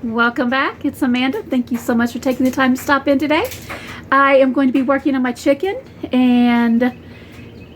Welcome back. It's Amanda. Thank you so much for taking the time to stop in today. I am going to be working on my chicken and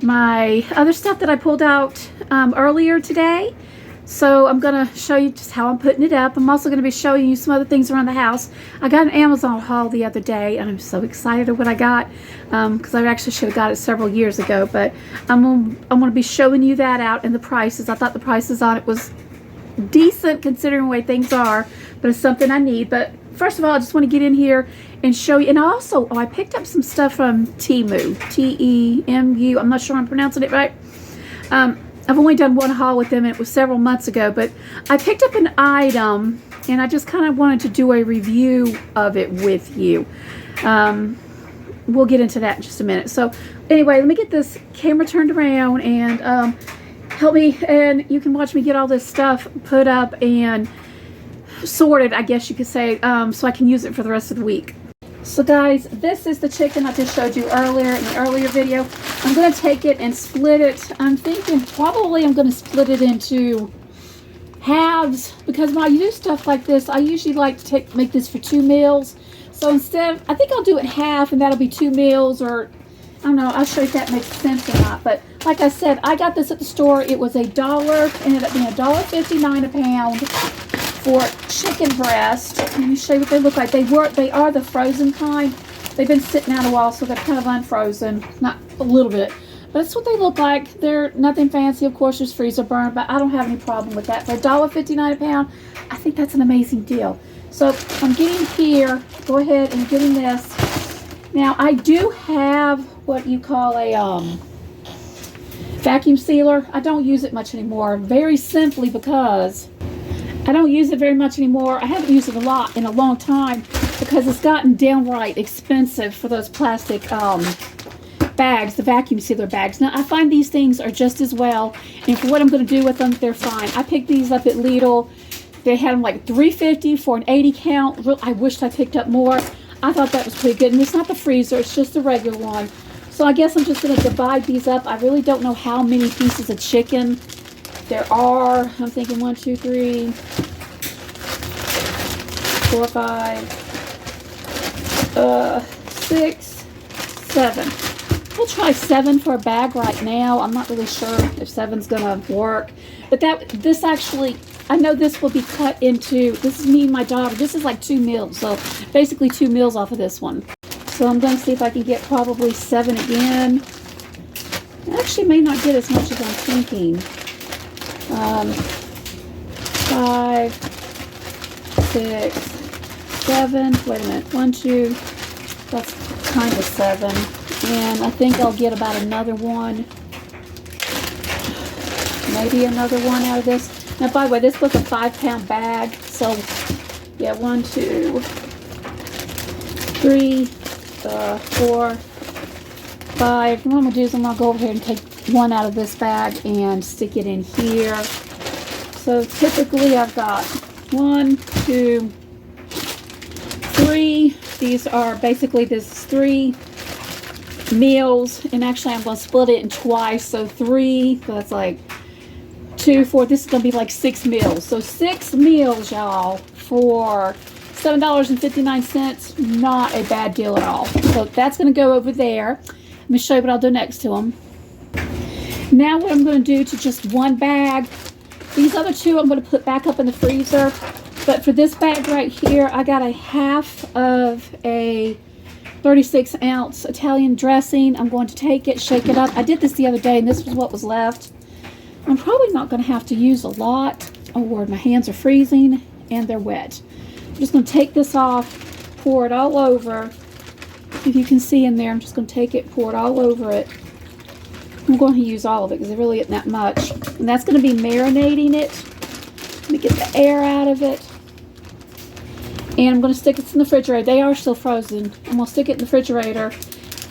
my other stuff that I pulled out earlier today. So I'm going to show you just how I'm putting it up. I'm also going to be showing you some other things around the house. I got an Amazon haul the other day and I'm so excited at what I got because I actually should have got it several years ago. But I'm going to be showing you that out and the prices. I thought the prices on it was decent considering the way things are, but it's something I need. But first of all, I just want to get in here and show you. And also, I picked up some stuff from Temu, T-E-M-U. I'm not sure I'm pronouncing it right. I've only done one haul with them and it was several months ago, but I picked up an item and I just kind of wanted to do a review of it with you. We'll get into that in just a minute. So anyway, let me get this camera turned around and help me, and you can watch me get all this stuff put up and sorted, I guess you could say, so I can use it for the rest of the week. So guys, this is the chicken I just showed you earlier in the earlier video. I'm going to take it and split it. I'm thinking probably I'm going to split it into halves because when I do stuff like this, I usually like to make this for 2 meals. So instead, I think I'll do it half and that'll be 2 meals, or I don't know, I'll show you if that makes sense or not. But like I said, I got this at the store. It was $1, ended up being $1.59 a pound for chicken breast. Let me show you what they look like. They are the frozen kind. They've been sitting out a while, so they're kind of unfrozen. Not a little bit, but that's what they look like. They're nothing fancy. Of course, there's freezer burn, but I don't have any problem with that. For $1.59 a pound, I think that's an amazing deal. So I'm getting here. Go ahead and getting this. Now, I do have what you call a vacuum sealer. I don't use it much anymore, very simply because I don't use it very much anymore. I haven't used it a lot in a long time because it's gotten downright expensive for those plastic bags, the vacuum sealer bags. Now, I find these things are just as well, and for what I'm going to do with them, they're fine. I picked these up at Lidl. They had them like $3.50 for an 80 count. I wished I picked up more. I thought that was pretty good. And it's not the freezer, it's just the regular one. So I guess I'm just going to divide these up. I really don't know how many pieces of chicken there are. I'm thinking 1, 2, 3, 4, 5, 6, 7. We'll try 7 for a bag right now. I'm not really sure if 7's going to work. But this actually, I know this will be cut into, this is me and my daughter. This is like 2 meals. So basically 2 meals off of this one. So I'm going to see if I can get probably 7 again. I actually may not get as much as I'm thinking. 5, 6, 7. Wait a minute. 1, 2. That's kind of 7. And I think I'll get about another one. Maybe another one out of this. Now, by the way, this was a 5-pound bag. So, yeah, 1, 2, 3, 4, 5. What I'm going to do is I'm going to go over here and take one out of this bag and stick it in here. So typically I've got 1, 2, 3. These are basically this is 3 meals, and actually I'm going to split it in twice. So 3, so that's like 2, 4. This is going to be like 6 meals. So 6 meals, y'all, for $7.59. Not a bad deal at all. So that's going to go over there. Let me show you what I'll do next to them. Now what I'm going to do to just one bag, these other 2 I'm going to put back up in the freezer. But for this bag right here, I got a half of a 36-ounce Italian dressing. I'm going to take it, shake it up. I did this the other day, and this was what was left. I'm probably not going to have to use a lot. Oh, Lord, my hands are freezing, and they're wet. I'm just going to take this off, pour it all over. If you can see in there, I'm just going to take it, pour it all over it. I'm going to use all of it because there really isn't that much. And that's going to be marinating it. Let me get the air out of it. And I'm going to stick it in the refrigerator. They are still frozen. I'm going to stick it in the refrigerator.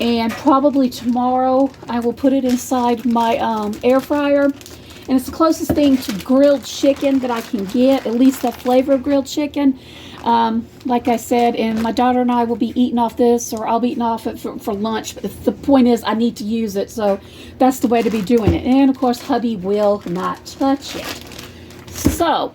And probably tomorrow I will put it inside my air fryer. And it's the closest thing to grilled chicken that I can get, at least that flavor of grilled chicken. Like I said, and my daughter and I will be eating off this, or I'll be eating off it for lunch. But the point is, I need to use it, so that's the way to be doing it. And of course, hubby will not touch it. So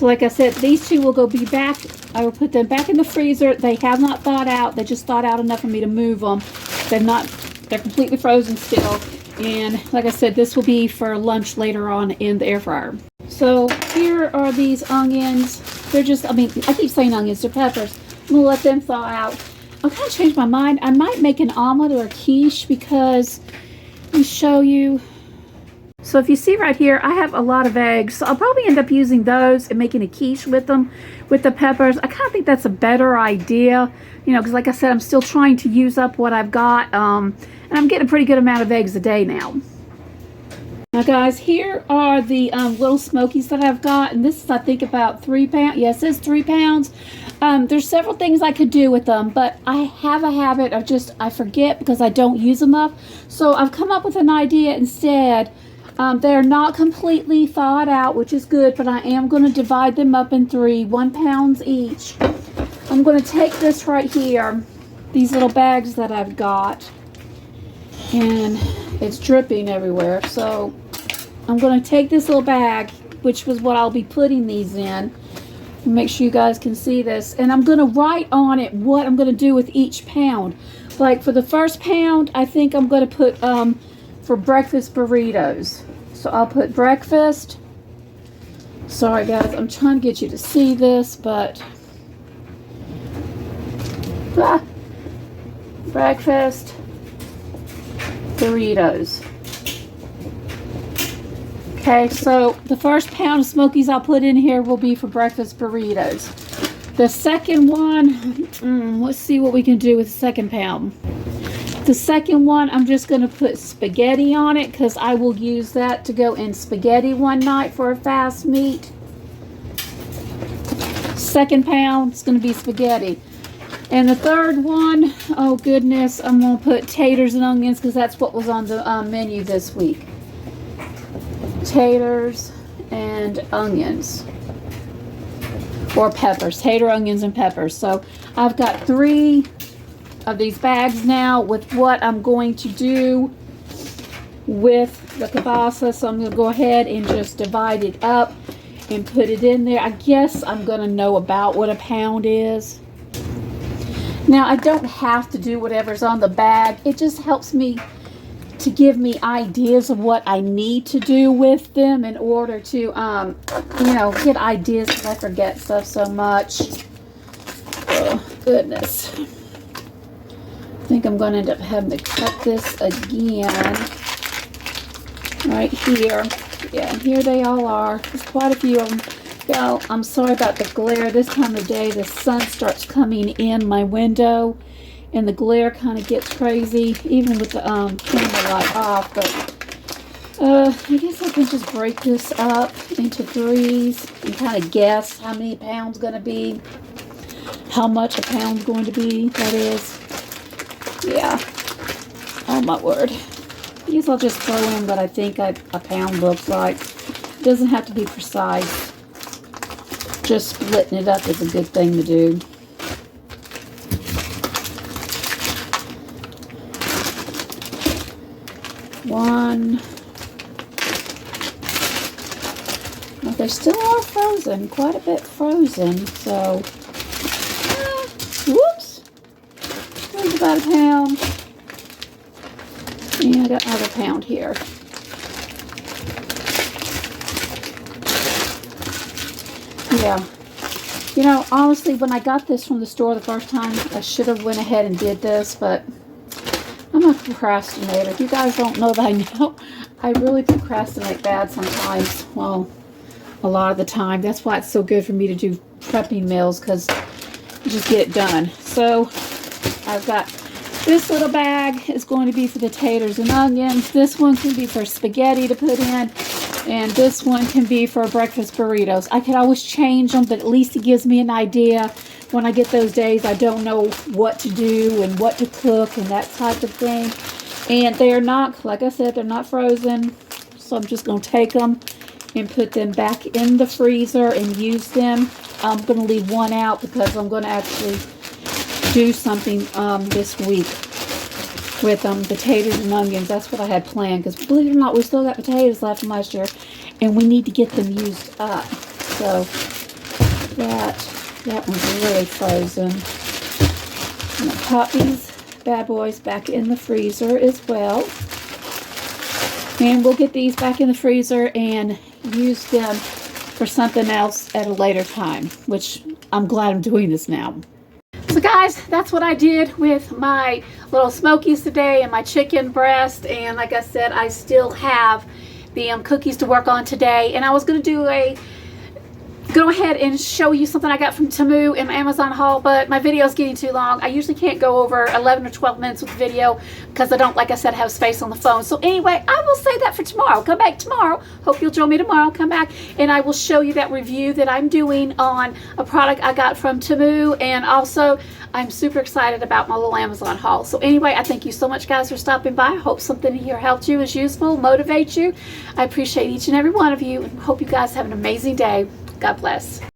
So like I said, these two will be back. I will put them back in the freezer. They have not thawed out. They just thawed out enough for me to move them. They're completely frozen still. And like I said, this will be for lunch later on in the air fryer. So here are these onions. They're just, I keep saying onions, they're peppers. I'm gonna let them thaw out. I'm kind of changed my mind. I might make an omelet or a quiche because, let me show you. So if you see right here, I have a lot of eggs. So I'll probably end up using those and making a quiche with them, with the peppers. I kind of think that's a better idea, you know, because like I said, I'm still trying to use up what I've got. And I'm getting a pretty good amount of eggs a day now. Now guys, here are the little smokies that I've got, and this is I think about 3 pounds. Yes, it's 3 pounds. There's several things I could do with them, but I have a habit of I forget because I don't use them up. So I've come up with an idea instead. They're not completely thawed out, which is good, but I am going to divide them up in 3, 1 pounds each. I'm going to take this right here, these little bags that I've got, and it's dripping everywhere. So I'm going to take this little bag, which was what I'll be putting these in. Make sure you guys can see this. And I'm going to write on it what I'm going to do with each pound. Like for the first pound, I think I'm going to put for breakfast burritos. So I'll put breakfast. Sorry guys, I'm trying to get you to see this, but breakfast burritos. Okay, so the first pound of Smokies I'll put in here will be for breakfast burritos. The second one, let's see what we can do with the second pound. The second one, I'm just going to put spaghetti on it because I will use that to go in spaghetti one night for a fast meat. Second pound is going to be spaghetti. And the third one, oh goodness, I'm going to put taters and onions because that's what was on the menu this week. Taters and onions. Or peppers. Tater, onions, and peppers. So I've got 3 of these bags now with what I'm going to do with the kielbasa. So I'm going to go ahead and just divide it up and put it in there. I guess I'm going to know about what a pound is. Now I don't have to do whatever's on the bag. It just helps me to give me ideas of what I need to do with them in order to, you know, get ideas because I forget stuff so much. Oh, goodness. I think I'm going to end up having to cut this again. Right here. Yeah, and here they all are. There's quite a few of them. Y'all, I'm sorry about the glare. This time of day, the sun starts coming in my window. And the glare kind of gets crazy, even with the camera light off. But I guess I can just break this up into 3s and kind of guess how many pounds going to be, how much a pound's going to be. That is, yeah. Oh my word. I guess I'll just throw in what I think a pound looks like. It doesn't have to be precise. Just splitting it up is a good thing to do. One. Well, they still are frozen, quite a bit frozen. So, whoops. There's about a pound. And I got another pound here. Yeah. You know, honestly, when I got this from the store the first time, I should have went ahead and did this, but I'm a procrastinator. If you guys don't know that I know, I really procrastinate bad sometimes. Well, a lot of the time. That's why it's so good for me to do prepping meals, because you just get it done. So I've got this little bag is going to be for the taters and onions. This one can be for spaghetti to put in. And this one can be for breakfast burritos. I could always change them, but at least it gives me an idea. When I get those days, I don't know what to do and what to cook and that type of thing. And they're not, like I said, they're not frozen. So I'm just going to take them and put them back in the freezer and use them. I'm going to leave one out because I'm going to actually do something this week with potatoes and onions. That's what I had planned, because believe it or not, we still got potatoes left from last year and we need to get them used up. So That one's really frozen. I'm going to pop these bad boys back in the freezer as well. And we'll get these back in the freezer and use them for something else at a later time, which I'm glad I'm doing this now. So guys, that's what I did with my little smokies today and my chicken breast. And like I said, I still have the cookies to work on today. And I was going to go ahead and show you something I got from Temu in my Amazon haul, but my video is getting too long. I usually can't go over 11 or 12 minutes with the video because I don't, like I said, have space on the phone. So anyway, I will save that for tomorrow. Come back tomorrow. Hope you'll join me tomorrow. Come back and I will show you that review that I'm doing on a product I got from Temu. And also, I'm super excited about my little Amazon haul. So anyway, I thank you so much, guys, for stopping by. I hope something here helped you, is useful, motivates you. I appreciate each and every one of you and hope you guys have an amazing day. God bless.